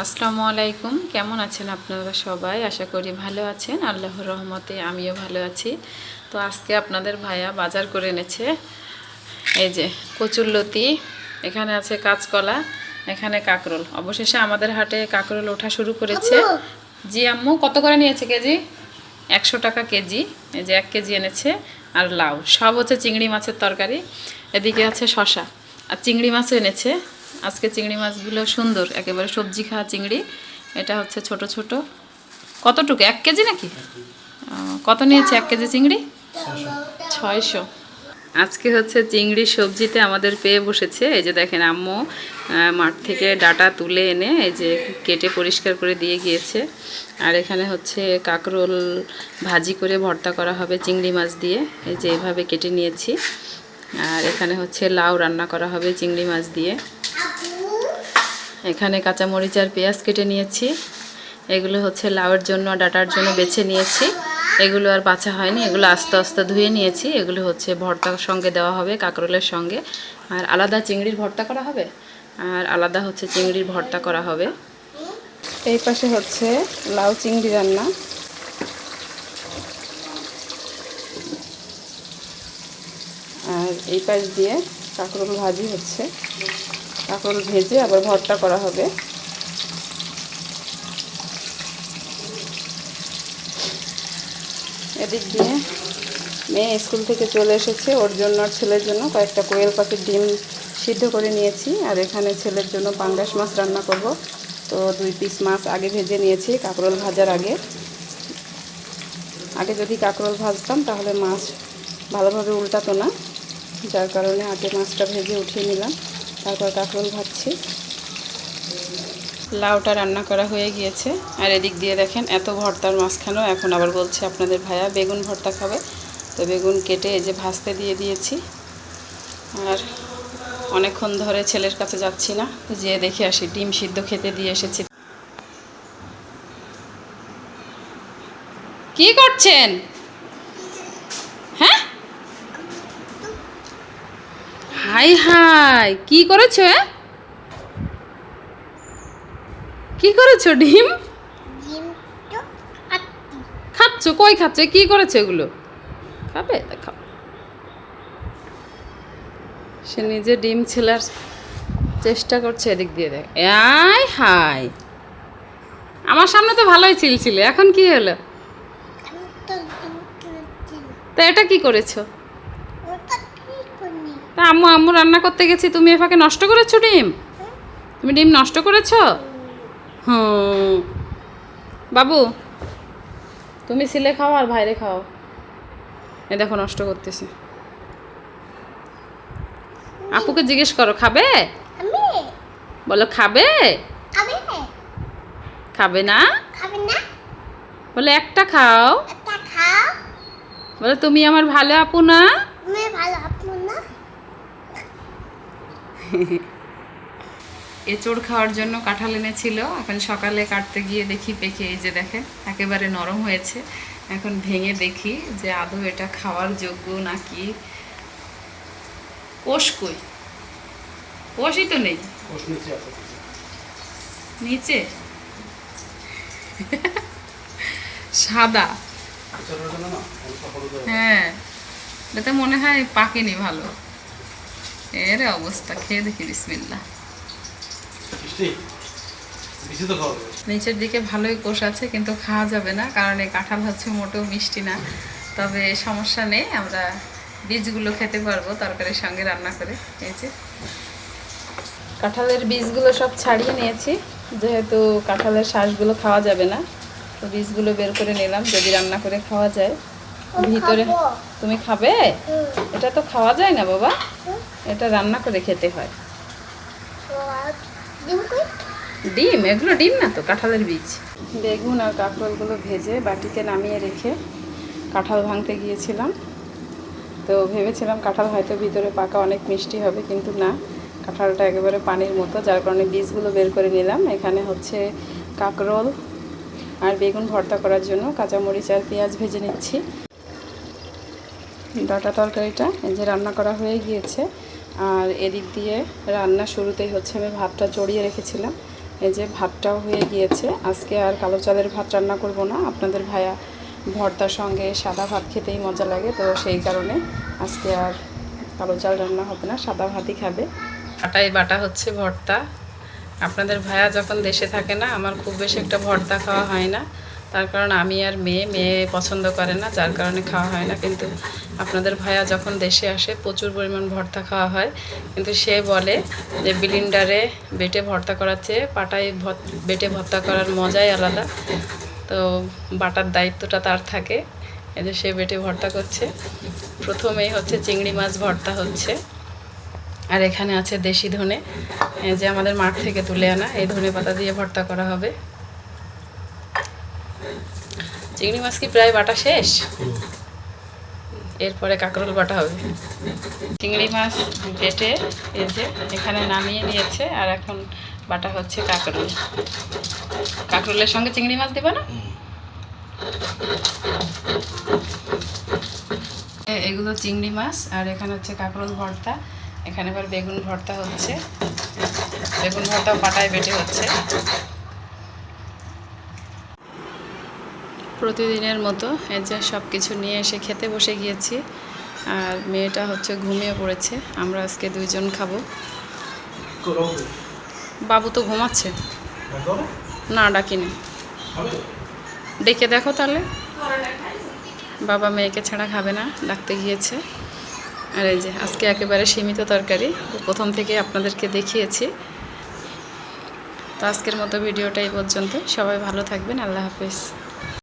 আসসালামু আলাইকুম। কেমন আছেন আপনারা সবাই? আশা করি ভালো আছেন। আল্লাহর রহমতে আমিও ভালো আছি। তো আজকে আপনাদের ভাইয়া বাজার করে এনেছে এই যে কচুরলতি, এখানে আছে কাঁচকলা, এখানে কাঁকরোল। অবশেষে আমাদের হাটে কাঁকরোল ওঠা শুরু করেছে। জি আম্মু, কত করে নিয়েছে কেজি? 100 টাকা কেজি। এই যে 1 কেজি এনেছে। আর লাউ, সব হচ্ছে চিংড়ি মাছের তরকারি। এদিকে আছে শশা আর চিংড়ি মাছও এনেছে। আজকে চিংড়ি মাছগুলো সুন্দর, একেবারে সবজি খাওয়া চিংড়ি। এটা হচ্ছে ছোট ছোট। কতটুকু, 1 কেজি নাকি? কত নিয়েছে 1 কেজি চিংড়ি? 600। আজকে হচ্ছে চিংড়ি সবজিতে আমাদের পেয়ে বসেছে। এই যে দেখেন আম্মু মাঠ থেকে ডাটা তুলে এনে এই যে কেটে পরিষ্কার করে দিয়ে গিয়েছে। আর এখানে হচ্ছে কাঁকরোল ভাজি করে ভর্তা করা হবে চিংড়ি মাছ দিয়ে। এই যে এভাবে কেটে নিয়েছি। আর এখানে হচ্ছে লাউ রান্না করা হবে চিংড়ি মাছ দিয়ে। এখানে কাঁচামরিচ আর পেঁয়াজ কেটে নিয়েছি। এগুলো হচ্ছে লাউয়ের জন্য, ডাটার জন্য বেছে নিয়েছি। এগুলো আর বাছা হয়নি, এগুলো আস্তে আস্তে ধুয়ে নিয়েছি। এগুলো হচ্ছে ভর্তার সঙ্গে দেওয়া হবে কাঁকরোলের সঙ্গে। আর আলাদা চিংড়ির ভর্তা করা হবে, আর আলাদা হচ্ছে চিংড়ির ভর্তা করা হবে। এই পাশে হচ্ছে লাউ চিংড়ি রান্না। আর এই পাশ দিয়ে কাঁকরোল ভাজি হচ্ছে। কাঁকরোল ভেজে আবার ভর্তা করা হবে। এদিক দিয়ে মেয়ে স্কুল থেকে চলে এসেছে, ওর জন্য আর ছেলের জন্য কয়েকটা কোয়েল পাখির ডিম সিদ্ধ করে নিয়েছি। আর এখানে ছেলের জন্য পাঙ্গাস মাছ রান্না করব। তো 2 পিস মাছ আগে ভেজে নিয়েছি কাঁকরোল ভাজার আগে। যদি কাঁকরোল ভাজতাম তাহলে মাছ ভালোভাবে উল্টাতো না, যার কারণে আগে মাছটা ভেজে উঠিয়ে নিলাম, তারপর কাঁকরোল ভাজছি। লাউটা রান্না করা হয়ে গিয়েছে। আর এদিক দিয়ে দেখেন এত ভর্তার মাঝখানেও এখন আবার বলছে আপনাদের ভাইয়া বেগুন ভর্তা খাবে। তো বেগুন কেটে এই যে ভাজতে দিয়ে দিয়েছি। আর অনেকক্ষণ ধরে ছেলের কাছে যাচ্ছি না, যেয়ে দেখে আসি। ডিম সিদ্ধ খেতে দিয়ে এসেছি। কি করছেন? হ্যাঁ, হাই হাই, কি করেছো? কি করেছো? ডিম খাচ্ছ? কই খাচ্ছ? কি করেছো এগুলো? খাবে? খাও। সে নিজে ডিম ছেলার চেষ্টা করছে। এদিক দিয়ে দেখ। আয় হাই, আমার সামনে তো ভালোই ছিল, এখন কি হলো? তা এটা কি করেছো? তা আম্মু আম্মু রান্না করতে গেছি, তুমি এ ফাঁকে নষ্ট করেছো ডিম? তুমি ডিম নষ্ট করেছো? হুম, বাবু তুমি ছিলে খাও আর ভাইরে খাও। এ দেখো নষ্ট করতেছে। আপুকে জিজ্ঞেস করো খাবে, বলো খাবে। খাবে না? বলে একটা খাও। বলে তুমি আমার ভালো আপু না? এঁচড় খাওয়ার জন্য কাঁঠাল এনেছিল। এখন সকালে কাটতে গিয়ে দেখি পেকে এই যে দেখেন একেবারে নরম হয়েছে। এখন ভেঙে দেখি যে আদৌ এটা খাওয়ার যোগ্য নাকি। কোষ কই? কোষই তো নেই নিচে। সাদা। হ্যাঁ, এটা মনে হয় পাকেনি ভালো। এর অবস্থা, খেয়ে দেখি। বিসমিল্লাহ। নিচের দিকে ভালোই কোষ আছে, কিন্তু খাওয়া যাবে না, কারণ এই কাঁঠাল হচ্ছে মোটেও মিষ্টি না। তবে সমস্যা নেই, আমরা বীজগুলো খেতে পারবো তরকারির সঙ্গে রান্না করে। এই যে কাঁঠালের বীজগুলো সব ছাড়িয়ে নিয়েছি, যেহেতু কাঁঠালের শ্বাসগুলো খাওয়া যাবে না, তো বীজগুলো বের করে নিলাম, যদি রান্না করে খাওয়া যায়। ভিতরে তুমি খাবে? এটা তো খাওয়া যায় না বাবা, এটা রান্না করে খেতে হয়। ডিম? এগুলো ডিম না তো, কাঁঠালের বীজ। বেগুন আর কাঁকরোলগুলো ভেজে বাটিতে নামিয়ে রেখে কাঁঠাল ভাঙতে গিয়েছিলাম। তো ভেবেছিলাম কাঁঠাল হয়তো ভিতরে পাকা অনেক মিষ্টি হবে, কিন্তু না, কাঁঠালটা একেবারে পানির মতো, যার কারণে বীজগুলো বের করে নিলাম। এখানে হচ্ছে কাঁকরোল আর বেগুন ভর্তা করার জন্য কাঁচামরিচ আর পেঁয়াজ ভেজে নিচ্ছি। ডাটা তরকারিটা এই যে রান্না করা হয়ে গিয়েছে। আর এদিক দিয়ে রান্না শুরুতেই হচ্ছে আমি ভাতটা চড়িয়ে রেখেছিলাম। এই যে ভাতটাও হয়ে গিয়েছে। আজকে আর কালো চালের ভাত রান্না করব না, আপনাদের ভাইয়া ভর্তার সঙ্গে সাদা ভাত খেতেই মজা লাগে, তো সেই কারণে আজকে আর কালো চাল রান্না হবে না, সাদা ভাতই খাবে। বাটাই বাটা হচ্ছে ভর্তা। আপনাদের ভাইয়া যখন দেশে থাকে না, আমার খুব বেশি একটা ভর্তা খাওয়া হয় না, তার কারণ আমি আর মেয়ে পছন্দ করে না, যার কারণে খাওয়া হয় না। কিন্তু আপনাদের ভাইয়া যখন দেশে আসে প্রচুর পরিমাণ ভর্তা খাওয়া হয়, কিন্তু সে বলে যে ব্লেন্ডারে বেটে ভর্তা করার চেয়ে পাটায় বেটে ভর্তা করার মজাই আলাদা। তো বাটার দায়িত্বটা তার থাকে, এই যে সে বেটে ভর্তা করছে। প্রথমেই হচ্ছে চিংড়ি মাছ ভর্তা হচ্ছে, আর এখানে আছে দেশি ধনে, এই যে আমাদের মাঠ থেকে তুলে আনা, এই ধনে পাতা দিয়ে ভর্তা করা হবে। চিংড়ি মাছ কি প্রায় বাটা শেষ? এরপরে কাঁকরোল বাটা হবে। চিংড়ি মাছ বেটে এই যে এখানে নামিয়ে নিয়েছে, আর এখন বাটা হচ্ছে কাঁকরোল। কাঁকরোলের সঙ্গে চিংড়ি মাছ দেবে না? এগুলো চিংড়ি মাছ, আর এখানে হচ্ছে কাঁকরোল ভর্তা। এখানে আবার বেগুন ভর্তা হচ্ছে, বেগুন ভর্তা পাটায় বেটে হচ্ছে। প্রতিদিনের মতো এই যে সব কিছু নিয়ে এসে খেতে বসে গিয়েছি, আর মেয়েটা হচ্ছে ঘুমিয়ে পড়েছে। আমরা আজকে দুইজন খাবো। বাবু তো ঘুমাচ্ছে না, ডাকিনি। ডেকে দেখো তাহলে। বাবা মেয়েকে ছাড়া খাবে না, ডাকতে গিয়েছে। আর এই যে আজকে একেবারে সীমিত তরকারি, প্রথম থেকে আপনাদেরকে দেখিয়েছি। তো আজকের মতো ভিডিওটা এই পর্যন্ত। সবাই ভালো থাকবেন, আল্লাহ হাফেজ।